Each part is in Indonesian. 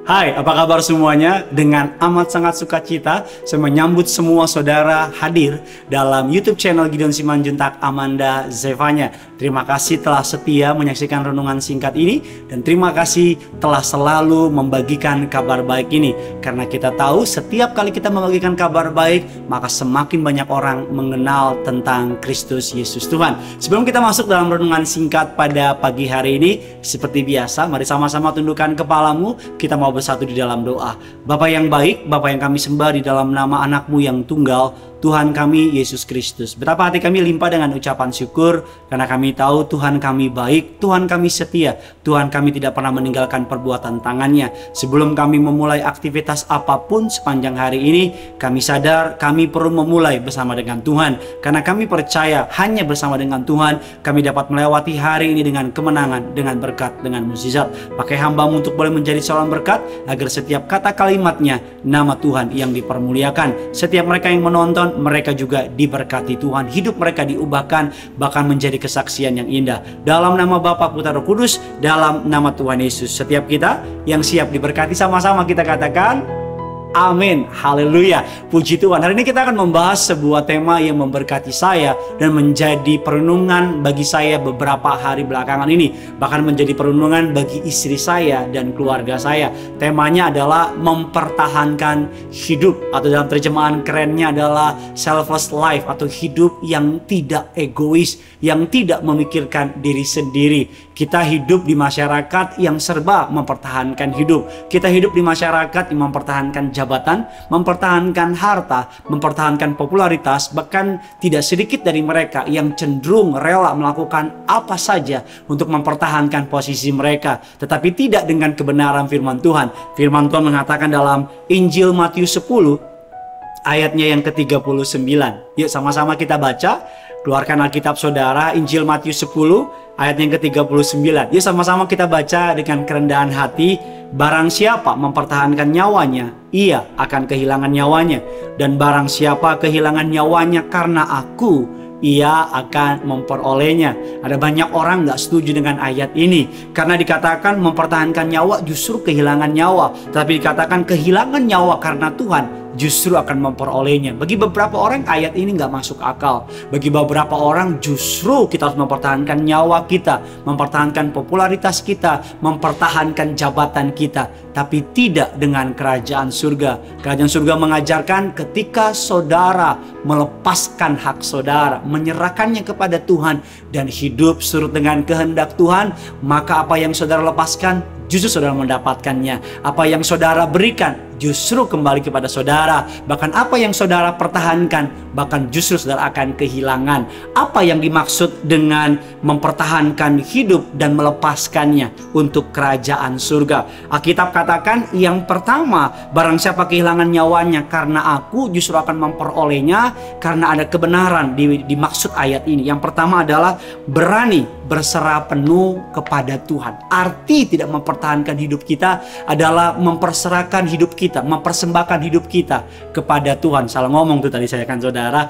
Hai, apa kabar semuanya? Dengan amat sangat sukacita, saya menyambut semua saudara hadir dalam YouTube channel Gideon Simanjuntak Amanda Zevanya. Terima kasih telah setia menyaksikan renungan singkat ini, dan terima kasih telah selalu membagikan kabar baik ini. Karena kita tahu setiap kali kita membagikan kabar baik, maka semakin banyak orang mengenal tentang Kristus Yesus Tuhan. Sebelum kita masuk dalam renungan singkat pada pagi hari ini, seperti biasa, mari sama-sama tundukkan kepalamu, kita mau bersatu di dalam doa. Bapa yang baik, Bapa yang kami sembah di dalam nama anakmu yang tunggal, Tuhan kami Yesus Kristus. Betapa hati kami limpah dengan ucapan syukur, karena kami tahu Tuhan kami baik, Tuhan kami setia, Tuhan kami tidak pernah meninggalkan perbuatan tangannya. Sebelum kami memulai aktivitas apapun sepanjang hari ini, kami sadar kami perlu memulai bersama dengan Tuhan. Karena kami percaya hanya bersama dengan Tuhan, kami dapat melewati hari ini dengan kemenangan, dengan berkat, dengan mukjizat. Pakai hamba-Mu untuk boleh menjadi saluran berkat, agar setiap kata kalimatnya, nama Tuhan yang dipermuliakan. Setiap mereka yang menonton, mereka juga diberkati Tuhan. Hidup mereka diubahkan, bahkan menjadi kesaksian yang indah. Dalam nama Bapa, Putra, Roh Kudus, dalam nama Tuhan Yesus. Setiap kita yang siap diberkati, sama-sama kita katakan amin, haleluya, puji Tuhan. Hari ini kita akan membahas sebuah tema yang memberkati saya dan menjadi perenungan bagi saya beberapa hari belakangan ini. Bahkan menjadi perenungan bagi istri saya dan keluarga saya. Temanya adalah mempertahankan hidup, atau dalam terjemahan kerennya adalah selfless life, atau hidup yang tidak egois, yang tidak memikirkan diri sendiri. Kita hidup di masyarakat yang serba mempertahankan hidup. Kita hidup di masyarakat yang mempertahankan jabatan, mempertahankan harta, mempertahankan popularitas. Bahkan tidak sedikit dari mereka yang cenderung rela melakukan apa saja untuk mempertahankan posisi mereka, tetapi tidak dengan kebenaran firman Tuhan. Firman Tuhan mengatakan dalam Injil Matius 10 ayatnya yang ke-39. Yuk sama-sama kita baca. Keluarkan Alkitab saudara, Injil Matius 10 ayat yang ke-39. Yuk sama-sama kita baca dengan kerendahan hati. Barang siapa mempertahankan nyawanya, ia akan kehilangan nyawanya. Dan barang siapa kehilangan nyawanya karena aku, ia akan memperolehnya. Ada banyak orang nggak setuju dengan ayat ini, karena dikatakan mempertahankan nyawa justru kehilangan nyawa. Tapi dikatakan kehilangan nyawa karena Tuhan justru akan memperolehnya. Bagi beberapa orang ayat ini nggak masuk akal. Bagi beberapa orang justru kita harus mempertahankan nyawa kita, mempertahankan popularitas kita, mempertahankan jabatan kita, tapi tidak dengan kerajaan surga. Kerajaan surga mengajarkan ketika saudara melepaskan hak saudara, menyerahkannya kepada Tuhan, dan hidup surut dengan kehendak Tuhan, maka apa yang saudara lepaskan justru saudara mendapatkannya. Apa yang saudara berikan justru kembali kepada saudara. Bahkan apa yang saudara pertahankan, bahkan justru saudara akan kehilangan. Apa yang dimaksud dengan mempertahankan hidup dan melepaskannya untuk kerajaan surga? Alkitab katakan yang pertama, barang siapa kehilangan nyawanya karena aku, justru akan memperolehnya. Karena ada kebenaran dimaksud ayat ini. Yang pertama adalah berani berserah penuh kepada Tuhan. Arti tidak mempertahankan hidup kita adalah memperserahkan hidup kita, mempersembahkan hidup kita kepada Tuhan. Salah ngomong tuh tadi saya kan saudara.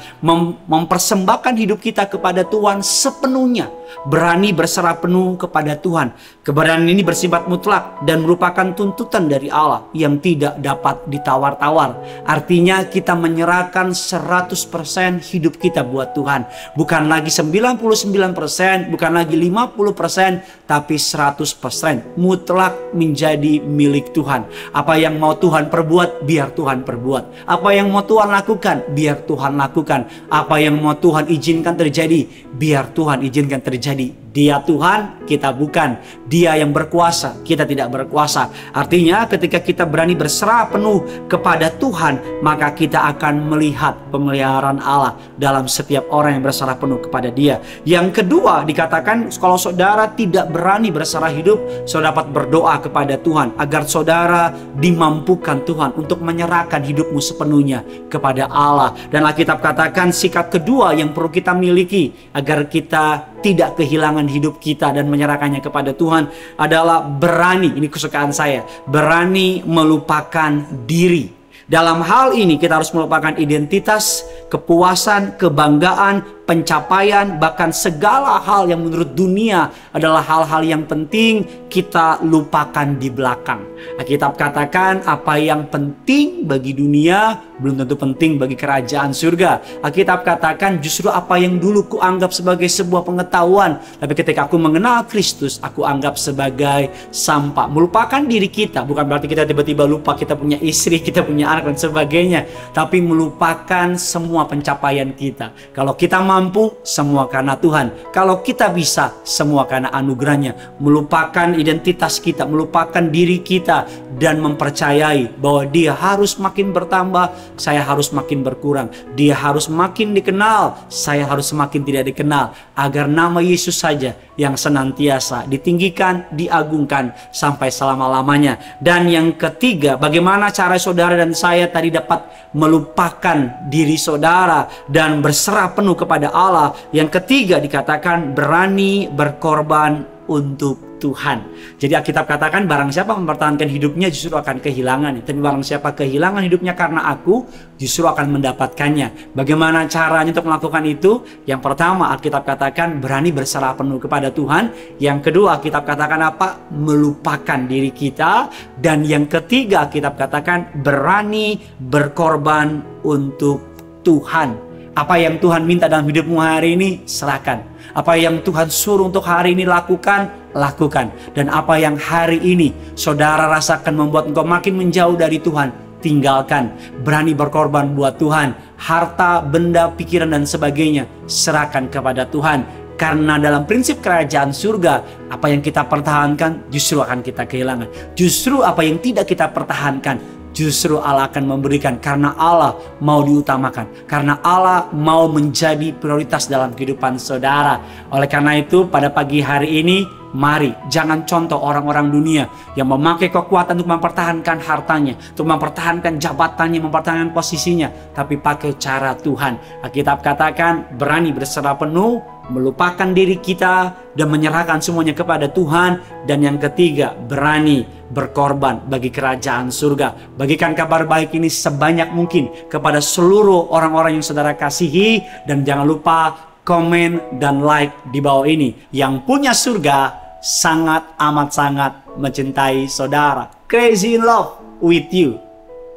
Mempersembahkan hidup kita kepada Tuhan sepenuhnya. Berani berserah penuh kepada Tuhan. Keberanian ini bersifat mutlak dan merupakan tuntutan dari Allah yang tidak dapat ditawar-tawar. Artinya kita menyerahkan 100% hidup kita buat Tuhan. Bukan lagi 99%, bukan lagi 50%, tapi 100% mutlak menjadi milik Tuhan. Apa yang mau Tuhan perbuat, biar Tuhan perbuat. Apa yang mau Tuhan lakukan, biar Tuhan lakukan. Apa yang mau Tuhan izinkan terjadi, biar Tuhan izinkan terjadi. Dia Tuhan, kita bukan. Dia yang berkuasa, kita tidak berkuasa. Artinya ketika kita berani berserah penuh kepada Tuhan, maka kita akan melihat pemeliharaan Allah dalam setiap orang yang berserah penuh kepada Dia. Yang kedua dikatakan, kalau saudara tidak berani berserah hidup, saudara dapat berdoa kepada Tuhan agar saudara dimampukan Tuhan untuk menyerahkan hidupmu sepenuhnya kepada Allah. Dan Alkitab katakan sikap kedua yang perlu kita miliki agar kita tidak kehilangan hidup kita dan menyerahkannya kepada Tuhan adalah berani, ini kesukaan saya, berani melupakan diri. Dalam hal ini kita harus melupakan identitas, kepuasan, kebanggaan, pencapaian, bahkan segala hal yang menurut dunia adalah hal-hal yang penting, kita lupakan di belakang. Alkitab katakan apa yang penting bagi dunia belum tentu penting bagi kerajaan surga. Alkitab katakan justru apa yang dulu kuanggap sebagai sebuah pengetahuan, tapi ketika aku mengenal Kristus, aku anggap sebagai sampah. Melupakan diri kita bukan berarti kita tiba-tiba lupa kita punya istri, kita punya anak dan sebagainya, tapi melupakan semua pencapaian kita. Kalau kita mampu, semua karena Tuhan. Kalau kita bisa, semua karena anugerahnya. Melupakan identitas kita, melupakan diri kita, dan mempercayai bahwa Dia harus makin bertambah, saya harus makin berkurang. Dia harus makin dikenal, saya harus semakin tidak dikenal, agar nama Yesus saja yang senantiasa ditinggikan, diagungkan sampai selama-lamanya. Dan yang ketiga, bagaimana cara saudara dan saya tadi dapat melupakan diri saudara dan berserah penuh kepada Allah. Yang ketiga dikatakan berani berkorban untuk Tuhan. Jadi Alkitab katakan barang siapa mempertahankan hidupnya justru akan kehilangannya. Tapi barang siapa kehilangan hidupnya karena aku, justru akan mendapatkannya. Bagaimana caranya untuk melakukan itu? Yang pertama Alkitab katakan berani berserah penuh kepada Tuhan. Yang kedua Alkitab katakan apa? Melupakan diri kita. Dan yang ketiga Alkitab katakan berani berkorban untuk Tuhan. Apa yang Tuhan minta dalam hidupmu hari ini, serahkan. Apa yang Tuhan suruh untuk hari ini lakukan, lakukan. Dan apa yang hari ini saudara rasakan membuat engkau makin menjauh dari Tuhan, tinggalkan. Berani berkorban buat Tuhan. Harta, benda, pikiran dan sebagainya, serahkan kepada Tuhan. Karena dalam prinsip kerajaan surga, apa yang kita pertahankan justru akan kita kehilangan. Justru apa yang tidak kita pertahankan, justru Allah akan memberikan, karena Allah mau diutamakan, karena Allah mau menjadi prioritas dalam kehidupan saudara. Oleh karena itu pada pagi hari ini, mari jangan contoh orang-orang dunia yang memakai kekuatan untuk mempertahankan hartanya, untuk mempertahankan jabatannya, mempertahankan posisinya, tapi pakai cara Tuhan. Alkitab katakan berani berserah penuh, melupakan diri kita dan menyerahkan semuanya kepada Tuhan. Dan yang ketiga, berani berkorban bagi kerajaan surga. Bagikan kabar baik ini sebanyak mungkin kepada seluruh orang-orang yang saudara kasihi. Dan jangan lupa komen dan like di bawah ini. Yang punya surga sangat amat sangat mencintai saudara. Crazy in love with you.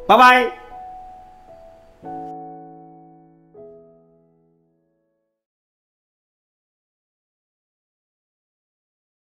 Bye-bye.